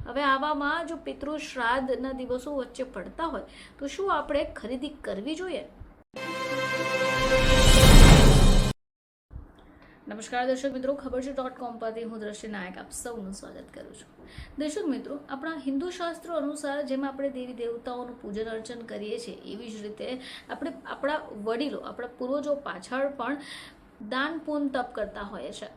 હવે આવામાં જો પિતૃ શ્રાદ્ધના દિવસો વચ્ચે પડતા હોય તો શું આપણે ખરીદી કરવી જોઈએ? નમસ્કાર દર્શક મિત્રો, ખબર છે .com પરથી હું દ્રષ્ટિ નાયક આપ સૌનું સ્વાગત કરું છું. દર્શક મિત્રો, આપણા હિન્દુ શાસ્ત્રો અનુસાર જેમ આપણે દેવી દેવતાઓનું પૂજન અર્ચન કરીએ છીએ, એવી જ રીતે આપણે આપણા વડીલો, આપણા પૂર્વજો પાછળ પણ દાન પૂન તપ કરતા હોઈએ છે.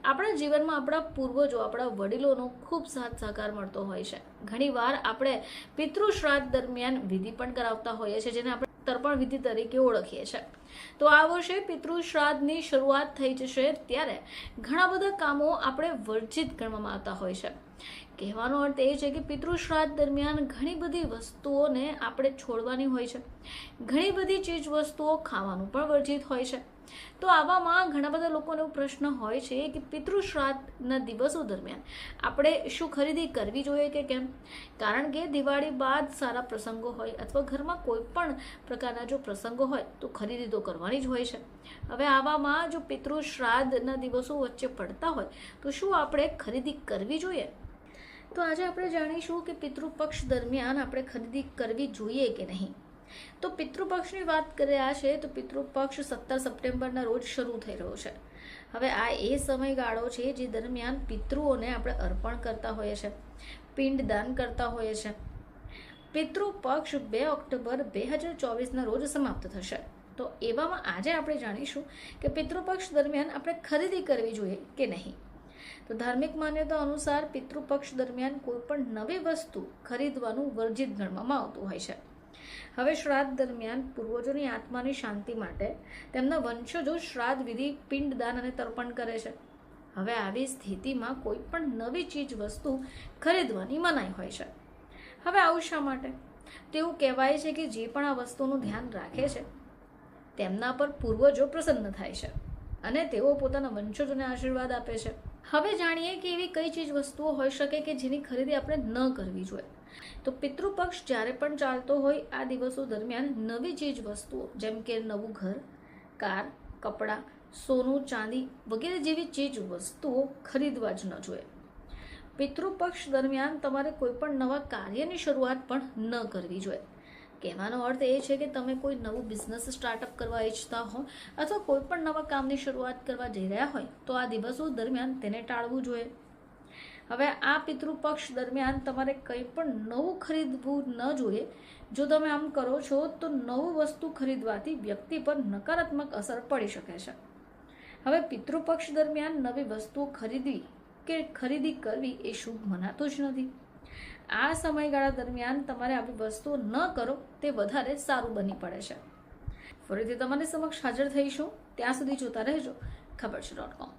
આપણા જીવનમાં આપણા પૂર્વજો, આપણા વડીલોનો ખૂબ સાથ સહકાર મળતો હોય છે. ઘણીવાર આપણે પિતૃ શ્રાદ્ધ દરમિયાન વિધિ પણ કરાવતા હોઈએ છીએ, જેને આપણે તર્પણ વિધિ તરીકે ઓળખીએ છીએ. તો આ વર્ષે પિતૃ શ્રાદ્ધની શરૂઆત થઈ જશે ત્યારે ઘણા બધા કામો આપણે વર્જિત ગણવામાં આવતા હોય છે. કહેવાનો અર્થ એ છે કે પિતૃ શ્રાદ્ધ દરમિયાન ઘણી બધી વસ્તુઓને આપણે છોડવાની હોય છે. ઘણી બધી ચીજ વસ્તુઓ ખાવાનું પણ વર્જિત હોય છે. તો આવામાં ઘણા બધા લોકોનો પ્રશ્ન હોય છે કે પિતૃ શ્રાદ્ધના દિવસો દરમિયાન આપણે શું ખરીદી કરવી જોઈએ કે કેમ? કારણ કે દિવાળી બાદ સારા પ્રસંગો હોય અથવા ઘરમાં કોઈ પણ પ્રકારના જો પ્રસંગો હોય તો ખરીદી તો કરવાની જ હોય છે. હવે આવામાં જો પિતૃ શ્રાદ્ધના દિવસો વચ્ચે પડતા હોય તો શું આપણે ખરીદી કરવી જોઈએ? તો આજે આપણે જાણીશું કે પિતૃપક્ષ દરમિયાન આપણે ખરીદી કરવી જોઈએ કે નહીં. તો પિતૃપક્ષની વાત કર્યા છે તો પિતૃપક્ષ 17 સપ્ટેમ્બરના રોજ શરૂ થઈ રહ્યો છે. હવે આ એ સમયગાળો છે જે દરમિયાન પિતૃઓને આપણે અર્પણ કરતા હોઈએ છીએ, પિંડદાન કરતા હોઈએ છીએ. પિતૃપક્ષ 2 ઓક્ટોબર 2024ના રોજ સમાપ્ત થશે. તો એવામાં આજે આપણે જાણીશું કે પિતૃપક્ષ દરમિયાન આપણે ખરીદી કરવી જોઈએ કે નહીં. તો ધાર્મિક માન્યતા અનુસાર પિતૃપક્ષ દરમિયાન કોઈ પણ નવી વસ્તુ ખરીદવાનું વર્જિત ગણવામાં આવતું હોય છે. હવે શ્રાદ્ધ દરમિયાન પૂર્વજોની આત્માની શાંતિ માટે તેમના વંશજો શ્રાદ્ધ વિધિ, પિંડદાન અને તર્પણ કરે છે. હવે આવી સ્થિતિમાં કોઈ પણ નવી ચીજ વસ્તુ ખરીદવાની મનાઈ હોય છે. હવે આવું શા માટે? તેવું કહેવાય છે કે જે પણ આ વસ્તુનું ધ્યાન રાખે છે તેમના પર પૂર્વજો પ્રસન્ન થાય છે અને તેઓ પોતાના વંશજોને આશીર્વાદ આપે છે. હવે જાણીએ કે એવી કઈ ચીજ વસ્તુઓ હોઈ શકે કે જેની ખરીદી આપણે ન કરવી જોઈએ. તો પિતૃપક્ષ જ્યારે પણ ચાલતો હોય આ દિવસો દરમિયાન નવી ચીજ વસ્તુઓ જેમ કે નવું ઘર, કાર, કપડાં, સોનું, ચાંદી વગેરે જેવી ચીજ વસ્તુઓ ખરીદવા જ ન જોઈએ. પિતૃપક્ષ દરમિયાન તમારે કોઈ પણ નવા કાર્યની શરૂઆત પણ ન કરવી જોઈએ. કહેવાનો અર્થ એ છે કે તમે કોઈ નવું બિઝનેસ સ્ટાર્ટઅપ કરવા ઈચ્છતા હો અથવા કોઈ પણ નવા કામની શરૂઆત કરવા જઈ રહ્યા હોય તો આ દિવસો દરમિયાન તેને ટાળવું જોઈએ. હવે આ પિતૃપક્ષ દરમિયાન તમારે કંઈ પણ નવું ખરીદવું ન જોઈએ. જો તમે આમ કરો છો તો નવું વસ્તુ ખરીદવાથી વ્યક્તિ પર નકારાત્મક અસર પડી શકે છે. હવે પિતૃપક્ષ દરમિયાન નવી વસ્તુઓ ખરીદવી કે ખરીદી કરવી એ શુભ મનાતું જ નથી. આ સમયગાળા દરમિયાન તમારે આવી વસ્તુઓ ન કરો તે વધારે સારું બની પડે છે. ફરીથી તમારી સમક્ષ હાજર થઈશું. ત્યાં સુધી જોતા રહેજો ખબર છે .com.